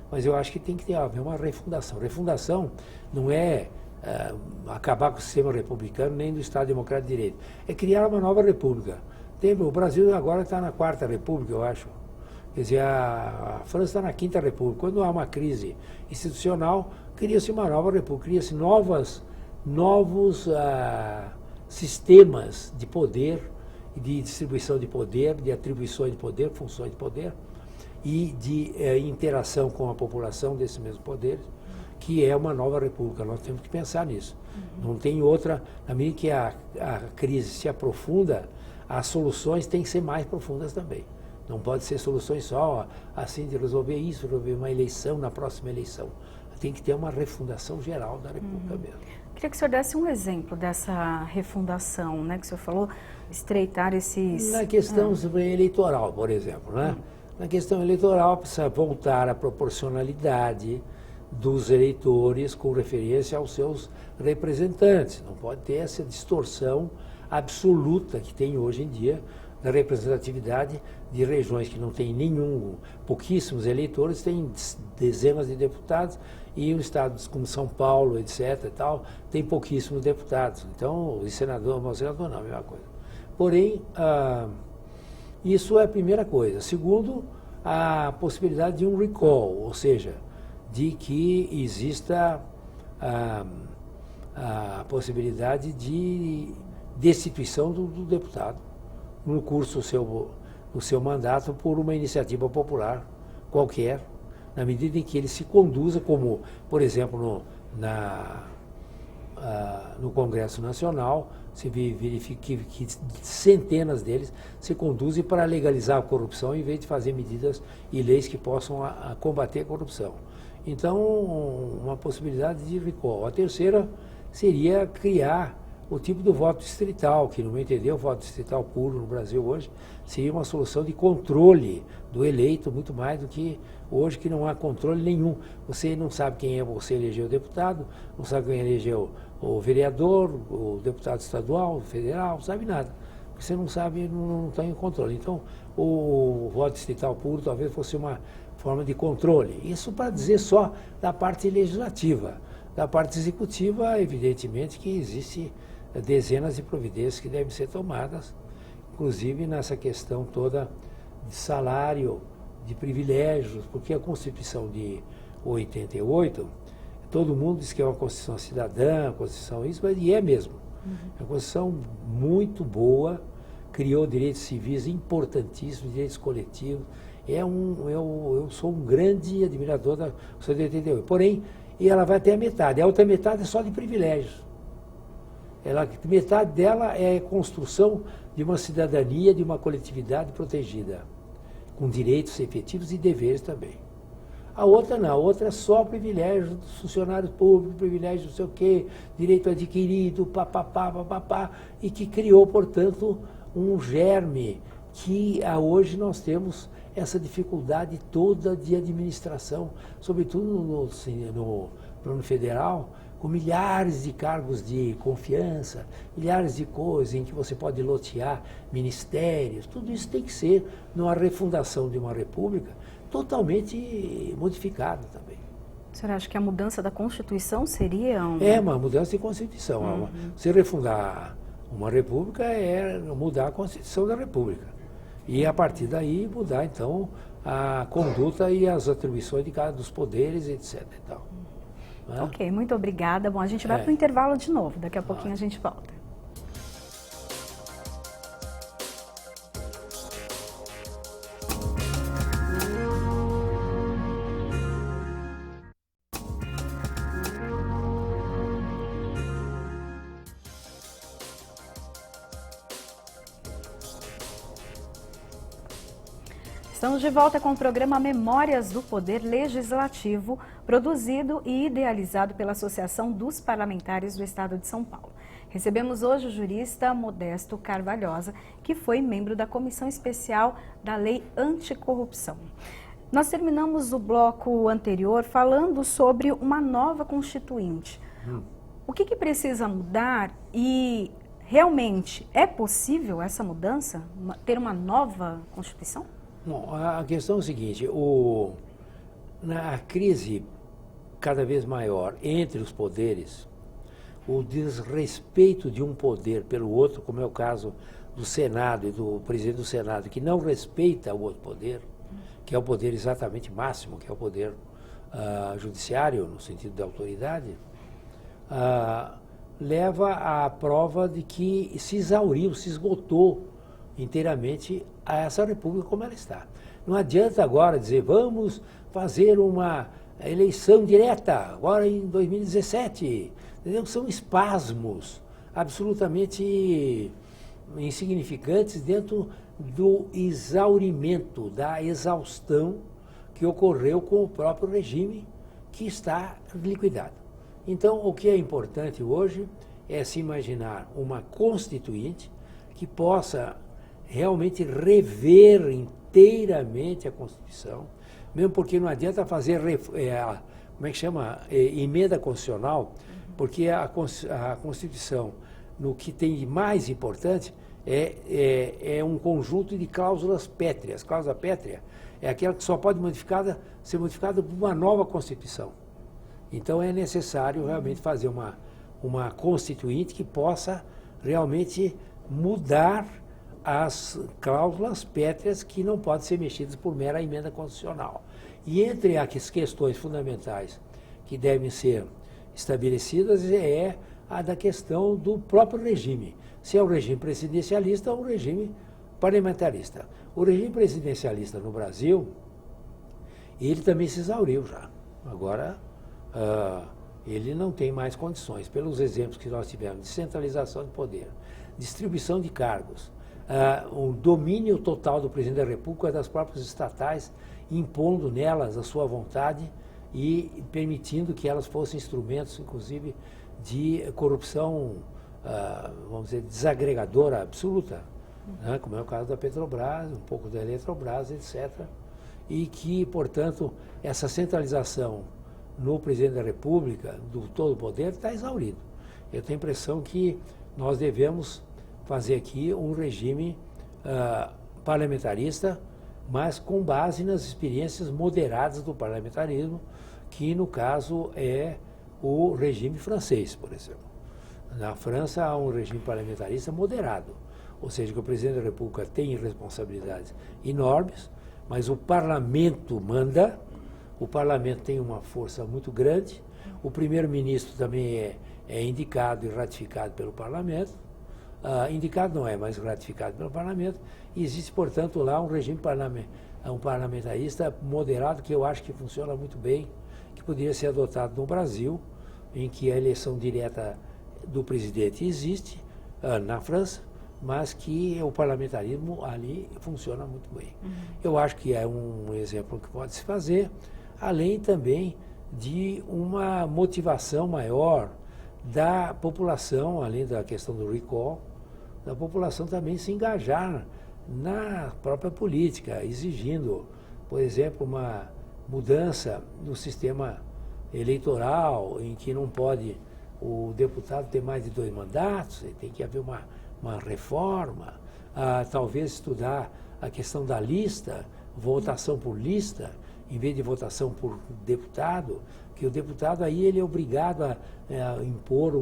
mas eu acho que tem que haver uma refundação. Refundação não é acabar com o sistema republicano nem do Estado Democrático de Direito, é criar uma nova república. O Brasil agora está na 4ª República, eu acho. Quer dizer, a França está na 5ª República. Quando há uma crise institucional, cria-se uma nova república, cria-se novos sistemas de poder, de distribuição de poder, de atribuições de poder, funções de poder e de interação com a população desses mesmos poderes, que é uma nova república. Nós temos que pensar nisso. Não tem outra, na medida que a crise se aprofunda, as soluções têm que ser mais profundas também. Não pode ser soluções só assim de resolver isso, resolver uma eleição na próxima eleição. tem que ter uma refundação geral da República mesmo.
Queria que o senhor desse um exemplo dessa refundação, né, que o senhor falou, estreitar esses...
Na questão eleitoral, por exemplo, né? Na questão eleitoral precisa voltar à proporcionalidade dos eleitores com referência aos seus representantes. Não pode ter essa distorção absoluta que tem hoje em dia da representatividade de regiões que não tem pouquíssimos eleitores, tem dezenas de deputados, e um estado como São Paulo, etc. e tal, tem pouquíssimos deputados. Então, o senador não, a mesma coisa. Porém, isso é a primeira coisa. Segundo, a possibilidade de um recall, ou seja, de que exista a possibilidade de destituição do deputado no curso do seu mandato por uma iniciativa popular qualquer, na medida em que ele se conduza, como, por exemplo, no Congresso Nacional, se verifica que centenas deles se conduzem para legalizar a corrupção em vez de fazer medidas e leis que possam combater a corrupção. Então, uma possibilidade de recall. A terceira seria criar o tipo do voto distrital, que, no meu entender, o voto distrital puro no Brasil hoje seria uma solução de controle do eleito, muito mais do que hoje, que não há controle nenhum. Você não sabe quem é você elegeu o deputado, não sabe quem elegeu o vereador, o deputado estadual, o federal, não sabe nada. Você não sabe, não tem controle. Então, o voto distrital puro talvez fosse uma forma de controle. Isso para dizer só da parte legislativa. Da parte executiva, evidentemente que existe dezenas de providências que devem ser tomadas, inclusive nessa questão toda de salário, de privilégios, porque a Constituição de 88, todo mundo diz que é uma Constituição cidadã, Constituição isso, mas é mesmo. É uma Constituição muito boa, criou direitos civis importantíssimos, direitos coletivos. Eu sou um grande admirador da Constituição de 88. Porém, ela vai até a metade. A outra metade é só de privilégios. Metade dela é a construção de uma cidadania, de uma coletividade protegida, com direitos efetivos e deveres também. A outra não, a outra é só privilégio dos funcionários públicos, privilégio não sei o quê, direito adquirido, papapá, e que criou, portanto, um germe que hoje nós temos essa dificuldade toda de administração, sobretudo no plano federal, com milhares de cargos de confiança, milhares de coisas em que você pode lotear ministérios. Tudo isso tem que ser, numa refundação de uma república, totalmente modificado também.
O senhor acha que a mudança da Constituição seria
uma mudança de Constituição. Você refundar uma república é mudar a Constituição da república. E, a partir daí, mudar, então, a conduta e as atribuições de cada dos poderes, etc. e tal.
Ok, muito obrigada. Bom, a gente vai para o intervalo de novo. Daqui a pouquinho a gente volta. Estamos de volta com o programa Memórias do Poder Legislativo, produzido e idealizado pela Associação dos Parlamentares do Estado de São Paulo. Recebemos hoje o jurista Modesto Carvalhosa, que foi membro da Comissão Especial da Lei Anticorrupção. Nós terminamos o bloco anterior falando sobre uma nova Constituinte. O que precisa mudar e realmente é possível essa mudança, ter uma nova Constituição?
Bom, a questão é o seguinte, na crise cada vez maior entre os poderes, o desrespeito de um poder pelo outro, como é o caso do Senado e do presidente do Senado, que não respeita o outro poder, que é o poder exatamente máximo, que é o poder judiciário, no sentido da autoridade, leva à prova de que se exauriu, se esgotou inteiramente a essa república como ela está. Não adianta agora dizer, vamos fazer uma eleição direta, agora em 2017. Entendeu? São espasmos absolutamente insignificantes dentro do exaurimento, da exaustão que ocorreu com o próprio regime, que está liquidado. Então, o que é importante hoje é se imaginar uma constituinte que possa realmente rever inteiramente a Constituição, mesmo porque não adianta fazer, como é que chama, emenda constitucional, porque a Constituição, no que tem de mais importante, é um conjunto de cláusulas pétreas. Cláusula pétrea é aquela que só pode ser modificada por uma nova Constituição. Então é necessário realmente fazer uma constituinte que possa realmente mudar as cláusulas pétreas que não podem ser mexidas por mera emenda constitucional. E entre as questões fundamentais que devem ser estabelecidas é a da questão do próprio regime. Se é o regime presidencialista ou o regime parlamentarista. O regime presidencialista no Brasil, ele também se exauriu já. Agora, ele não tem mais condições, pelos exemplos que nós tivemos de centralização de poder, distribuição de cargos, o domínio total do presidente da República das próprias estatais, impondo nelas a sua vontade e permitindo que elas fossem instrumentos, inclusive, de corrupção, vamos dizer, desagregadora absoluta, né, como é o caso da Petrobras, um pouco da Eletrobras, etc. E que, portanto, essa centralização no presidente da República, do todo o poder, está exaurido. Eu tenho a impressão que nós devemos fazer aqui um regime parlamentarista, mas com base nas experiências moderadas do parlamentarismo, que no caso é o regime francês, por exemplo. Na França há um regime parlamentarista moderado, ou seja, que o presidente da República tem responsabilidades enormes, mas o parlamento manda, o parlamento tem uma força muito grande, o primeiro-ministro também é indicado e ratificado pelo parlamento, indicado não é, mas ratificado pelo parlamento, e existe, portanto, lá um regime parlamentarista moderado que eu acho que funciona muito bem, que poderia ser adotado no Brasil, em que a eleição direta do presidente existe, na França, mas que o parlamentarismo ali funciona muito bem. Eu acho que é um exemplo que pode se fazer, além também de uma motivação maior da população, além da questão do recall, da população também se engajar na própria política, exigindo, por exemplo, uma mudança no sistema eleitoral, em que não pode o deputado ter mais de 2 mandatos, tem que haver uma reforma, talvez estudar a questão da lista, votação por lista, em vez de votação por deputado, que o deputado aí ele é obrigado a impor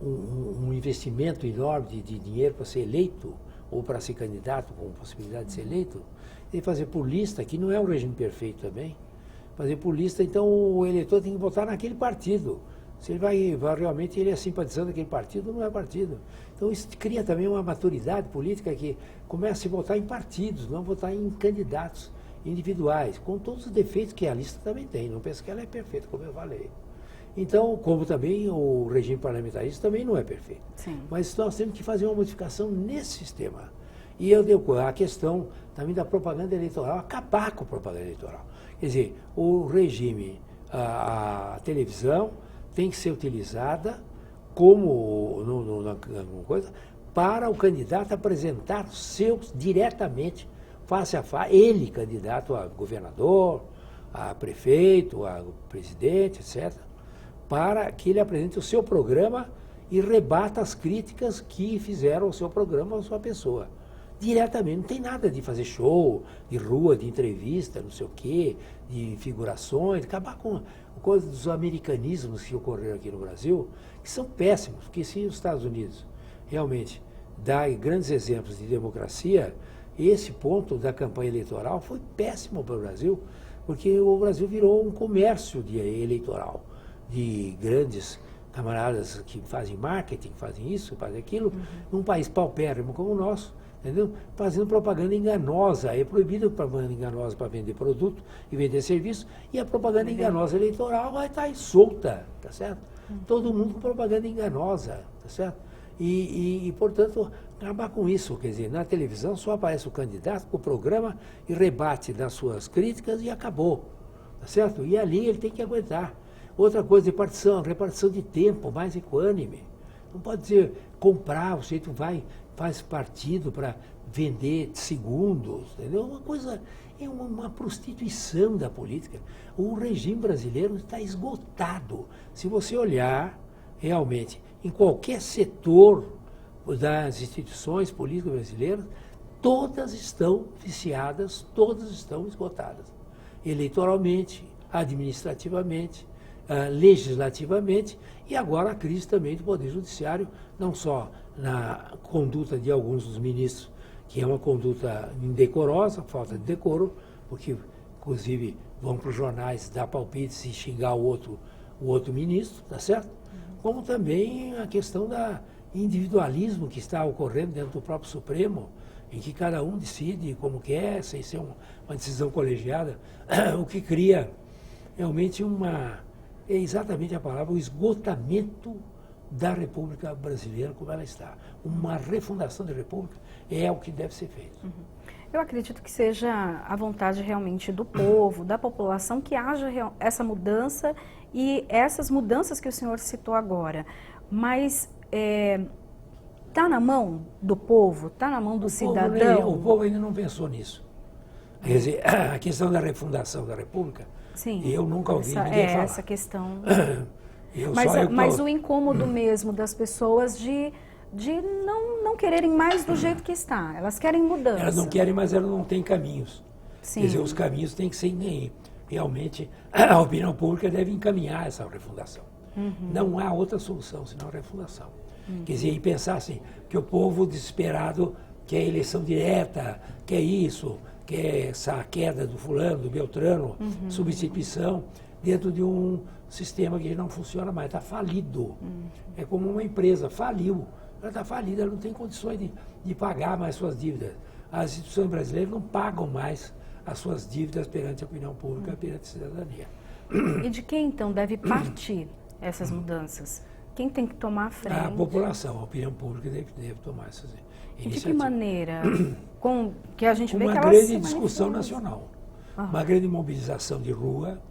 um investimento enorme de dinheiro para ser eleito, ou para ser candidato com possibilidade de ser eleito, e fazer por lista, que não é um regime perfeito também, fazer por lista, então o eleitor tem que votar naquele partido. Se ele vai realmente, ele é simpatizante daquele partido, não é partido. Então isso cria também uma maturidade política que começa a votar em partidos, não votar em candidatos individuais, com todos os defeitos que a lista também tem. Não penso que ela é perfeita, como eu falei. Então, como também o regime parlamentarista também não é perfeito.
Sim.
Mas nós temos que fazer uma modificação nesse sistema. E a questão também da propaganda eleitoral, acabar com a propaganda eleitoral. Quer dizer, o regime, a televisão tem que ser utilizada como coisa para o candidato apresentar os seus diretamente, face a face, ele candidato a governador, a prefeito, a presidente, etc., para que ele apresente o seu programa e rebata as críticas que fizeram ao seu programa ou à sua pessoa. Diretamente, não tem nada de fazer show, de rua, de entrevista, não sei o quê, de figurações, acabar com coisa dos americanismos que ocorreram aqui no Brasil, que são péssimos, porque se os Estados Unidos realmente dá grandes exemplos de democracia, esse ponto da campanha eleitoral foi péssimo para o Brasil, porque o Brasil virou um comércio eleitoral, de grandes camaradas que fazem marketing, fazem isso, fazem aquilo, num país paupérrimo como o nosso, entendeu? Fazendo propaganda enganosa. É proibido a propaganda enganosa para vender produto e vender serviço, e a propaganda enganosa eleitoral vai estar aí solta, tá certo? Todo mundo com propaganda enganosa, tá certo? E, portanto, acabar com isso, quer dizer, na televisão só aparece o candidato com o programa e rebate das suas críticas e acabou. tá certo? E ali ele tem que aguentar. Outra coisa, repartição de tempo mais equânime. Não pode dizer comprar, o sujeito faz partido para vender segundos, entendeu? Uma coisa, é uma prostituição da política. O regime brasileiro está esgotado. Se você olhar realmente em qualquer setor das instituições políticas brasileiras, todas estão viciadas, todas estão esgotadas. Eleitoralmente, administrativamente, legislativamente, e agora a crise também do Poder Judiciário, não só na conduta de alguns dos ministros, que é uma conduta indecorosa, falta de decoro, porque, inclusive, vão para os jornais dar palpites e xingar o outro ministro, tá certo? Como também a questão do individualismo que está ocorrendo dentro do próprio Supremo, em que cada um decide como quer, sem ser uma decisão colegiada, o que cria realmente é exatamente a palavra, o esgotamento da República Brasileira como ela está. Uma refundação da República é o que deve ser feito.
Eu acredito que seja a vontade realmente do povo, da população, que haja essa mudança e essas mudanças que o senhor citou agora. Mas está na mão do povo, está na mão do cidadão?
O povo ainda não pensou nisso. Quer dizer, a questão da refundação da República,
sim,
eu nunca ouvi ninguém falar.
Essa questão.
Mas
mas o incômodo mesmo das pessoas de não quererem mais do jeito que está. Elas querem mudança.
Elas não querem, mas elas não têm caminhos.
Sim.
Quer dizer, os caminhos têm que ser realmente, a opinião pública deve encaminhar essa refundação. Não há outra solução senão a refundação. Quer dizer, e pensar assim, que o povo desesperado quer eleição direta, quer isso, quer essa queda do fulano, do beltrano, substituição, dentro de um sistema que não funciona mais, está falido. É como uma empresa, faliu. Ela está falida, ela não tem condições de pagar mais suas dívidas. As instituições brasileiras não pagam mais as suas dívidas perante a opinião pública, perante a cidadania.
E de quem, então, deve partir essas mudanças? Quem tem que tomar a frente?
A população, a opinião pública deve tomar essas iniciativas.
De que maneira? Que a gente vê
uma
que elas
grande
se
discussão
manifestam.
nacional, uma grande mobilização de rua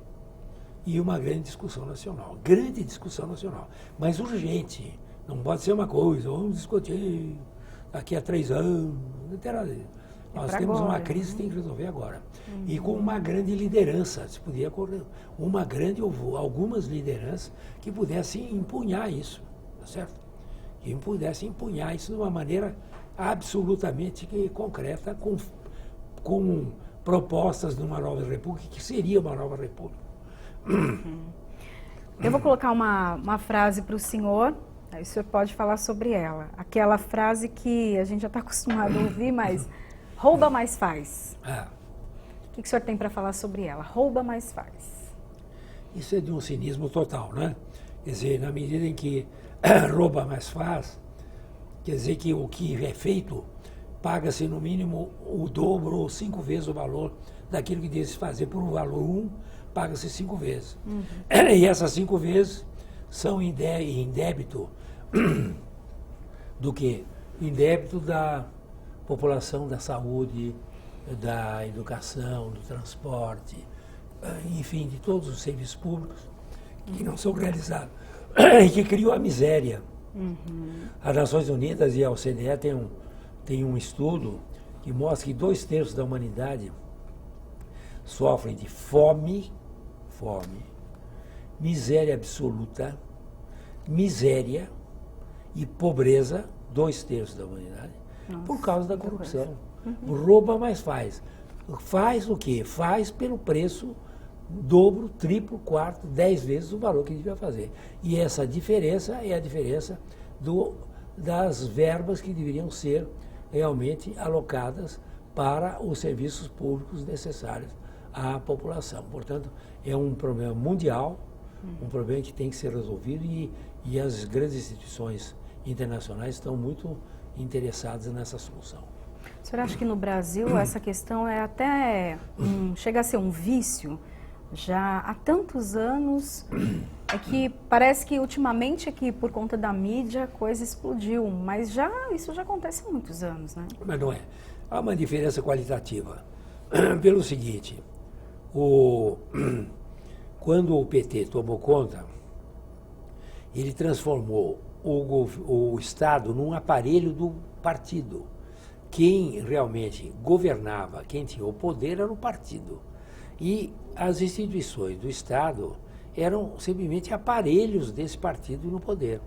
e uma grande discussão nacional. Grande discussão nacional, mas urgente. Não pode ser uma coisa, vamos discutir daqui a 3 anos. Não tem nada. Nós temos agora uma crise que tem que resolver agora. E com uma grande liderança, se podia ocorrer, algumas lideranças que pudessem empunhar isso, tá certo? Que pudessem empunhar isso de uma maneira absolutamente concreta, com propostas de uma nova república, que seria uma nova república.
Eu vou colocar uma frase para o senhor, aí o senhor pode falar sobre ela. Aquela frase que a gente já está acostumado a ouvir, mas rouba mais faz. O que o senhor tem para falar sobre ela? Rouba mais faz.
Isso é de um cinismo total, né? Quer dizer, na medida em que rouba mais faz, quer dizer que o que é feito paga-se no mínimo o dobro ou 5 vezes o valor daquilo que deve se fazer por um valor 1, paga-se 5 vezes. E essas 5 vezes são em débito do quê? Em débito da população, da saúde, da educação, do transporte, enfim, de todos os serviços públicos que não são realizados e que criam a miséria. As Nações Unidas e a OCDE têm um estudo que mostra que 2/3 da humanidade sofrem de fome, miséria absoluta, miséria e pobreza, 2/3 da humanidade, por causa da corrupção. Rouba, mas faz. Faz o quê? Faz pelo preço dobro, triplo, quarto, 10 vezes o valor que devia fazer. E essa diferença é a diferença das verbas que deveriam ser realmente alocadas para os serviços públicos necessários à população. Portanto, é um problema mundial, um problema que tem que ser resolvido e as grandes instituições internacionais estão muito interessadas nessa solução.
O senhor acha que no Brasil essa questão é até chega a ser um vício? Já há tantos anos, é que parece que ultimamente aqui por conta da mídia a coisa explodiu, mas isso já acontece há muitos anos, né?
Mas não é. Há uma diferença qualitativa. Pelo seguinte, o quando o PT tomou conta, ele transformou o Estado num aparelho do partido. Quem realmente governava, quem tinha o poder era o partido. E as instituições do Estado eram simplesmente aparelhos desse partido no poder,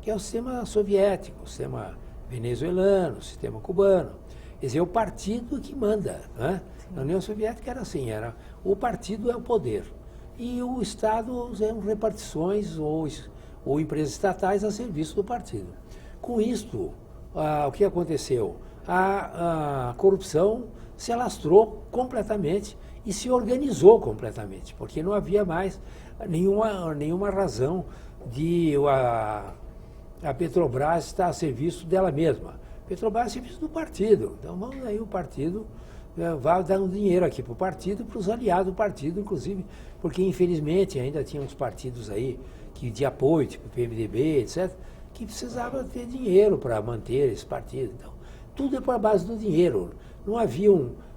que é o sistema soviético, o sistema venezuelano, o sistema cubano. Quer dizer, é o partido que manda, né? Na União Soviética era assim, o partido é o poder. E o Estado eram repartições ou empresas estatais a serviço do partido. Com isto, o que aconteceu? A corrupção se alastrou completamente e se organizou completamente, porque não havia mais nenhuma razão de a Petrobras estar a serviço dela mesma. A Petrobras é a serviço do partido. Então, vamos aí, o partido vai dar um dinheiro aqui para o partido e para os aliados do partido, inclusive, porque, infelizmente, ainda tinha uns partidos aí de apoio, tipo o PMDB, etc., que precisava ter dinheiro para manter esse partido. Então, tudo é por base do dinheiro. Não havia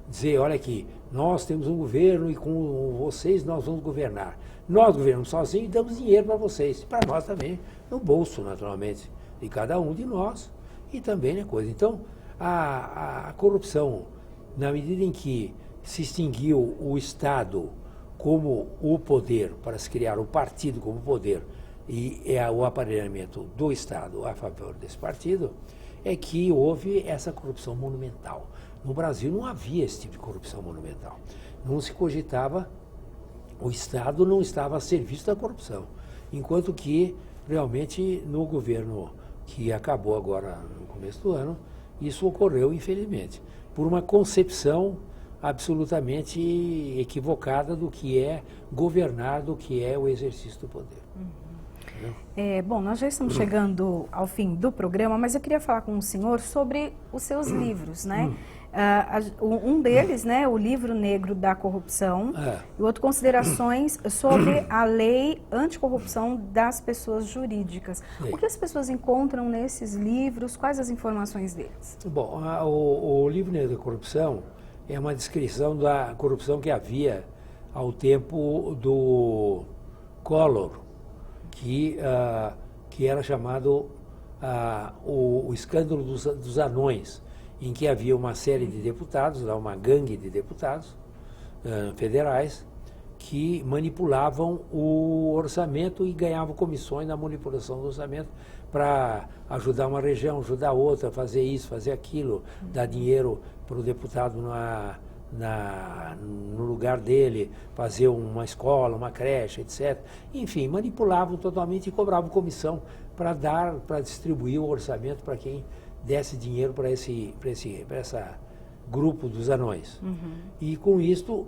dizer, olha aqui, nós temos um governo e com vocês nós vamos governar. Nós governamos sozinhos e damos dinheiro para vocês. Para nós também, no bolso, naturalmente, de cada um de nós e também é coisa. Então, a corrupção, na medida em que se extinguiu o Estado como o poder, para se criar o partido como poder, e o aparelhamento do Estado a favor desse partido, é que houve essa corrupção monumental. No Brasil não havia esse tipo de corrupção monumental. Não se cogitava, o Estado não estava a serviço da corrupção. Enquanto que, realmente, no governo que acabou agora no começo do ano, isso ocorreu, infelizmente, por uma concepção absolutamente equivocada do que é governar, do que é o exercício do poder.
Bom, nós já estamos chegando ao fim do programa, mas eu queria falar com o senhor sobre os seus livros, né? Um deles, né, o Livro Negro da Corrupção, e o outro, Considerações sobre a Lei Anticorrupção das Pessoas Jurídicas. O que as pessoas encontram nesses livros? Quais as informações deles?
Bom, o Livro Negro da Corrupção é uma descrição da corrupção que havia ao tempo do Collor, que era chamado o escândalo dos anões, em que havia uma série de deputados, uma gangue de deputados federais, que manipulavam o orçamento e ganhavam comissões na manipulação do orçamento para ajudar uma região, ajudar outra, fazer isso, fazer aquilo, dar dinheiro para o deputado no lugar dele, fazer uma escola, uma creche, etc. Enfim, manipulavam totalmente e cobravam comissão para distribuir o orçamento para quem desse dinheiro para esse grupo dos anões. E com isto,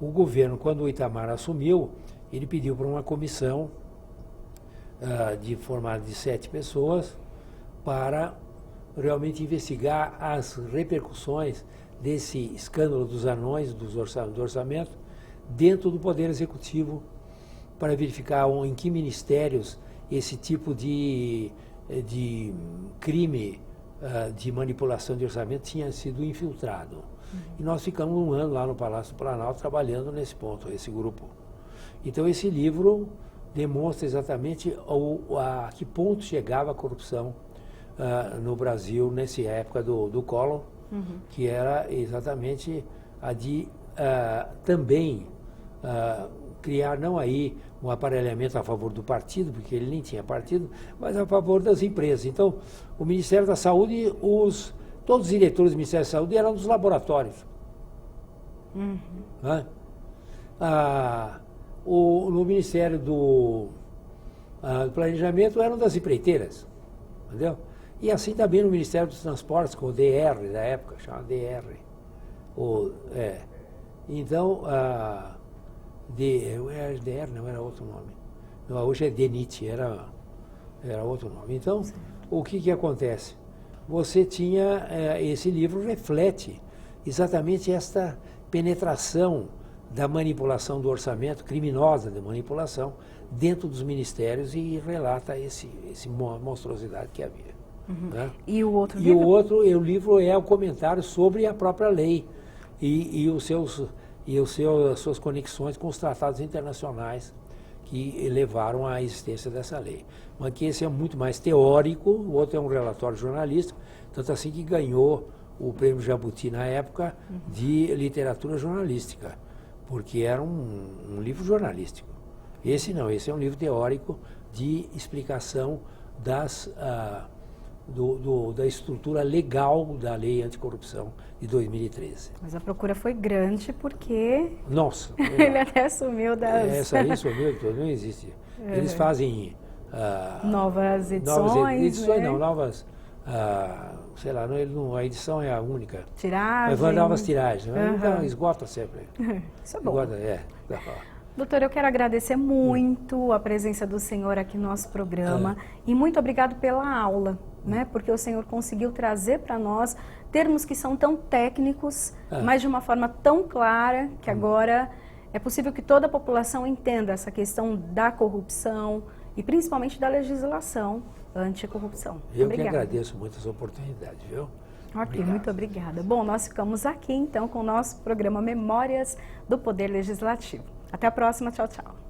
o governo, quando o Itamar assumiu, ele pediu para uma comissão formada de 7 pessoas para realmente investigar as repercussões desse escândalo dos anões, do orçamento, dentro do Poder Executivo, para verificar em que ministérios esse tipo de crime de manipulação de orçamento tinha sido infiltrado. E nós ficamos um ano lá no Palácio do Planalto trabalhando nesse ponto, esse grupo. Então esse livro demonstra exatamente a que ponto chegava a corrupção no Brasil nessa época do Collor, que era exatamente a de também criar não aí um aparelhamento a favor do partido, porque ele nem tinha partido, mas a favor das empresas. Então, o Ministério da Saúde, todos os diretores do Ministério da Saúde eram dos laboratórios. Né? No Ministério do Planejamento eram das empreiteiras, entendeu? E assim também no Ministério dos Transportes, com o DR da época, chamado DR. Então, DR não era outro nome. Não, hoje é DENIT, era outro nome. Então, o que acontece? Você tinha, esse livro reflete exatamente esta penetração da manipulação do orçamento, criminosa de manipulação, dentro dos ministérios e relata essa monstruosidade que havia. Né?
E o outro livro?
O livro é o comentário sobre a própria lei e e as suas conexões com os tratados internacionais que levaram à existência dessa lei. Mas que esse é muito mais teórico, o outro é um relatório jornalístico, tanto assim que ganhou o prêmio Jabuti na época de literatura jornalística, porque era um livro jornalístico. Esse não, esse é um livro teórico de explicação da estrutura legal da lei anticorrupção de 2013.
Mas a procura foi grande porque
Nossa!
ele até sumiu das...
Essa lei sumiu, não existe. Eles fazem...
novas edições, né?
Não, novas... sei lá, a edição é a única.
Tiragens.
Novas tiragens. Então, esgota sempre.
Isso é bom. Doutor, eu quero agradecer muito a presença do senhor aqui no nosso programa e muito obrigado pela aula, né? Porque o senhor conseguiu trazer para nós termos que são tão técnicos, mas de uma forma tão clara que agora é possível que toda a população entenda essa questão da corrupção e principalmente da legislação anticorrupção.
Eu que agradeço muito essa oportunidade, viu?
Ok, muito obrigada. Bom, nós ficamos aqui então com o nosso programa Memórias do Poder Legislativo. Até a próxima, tchau, tchau.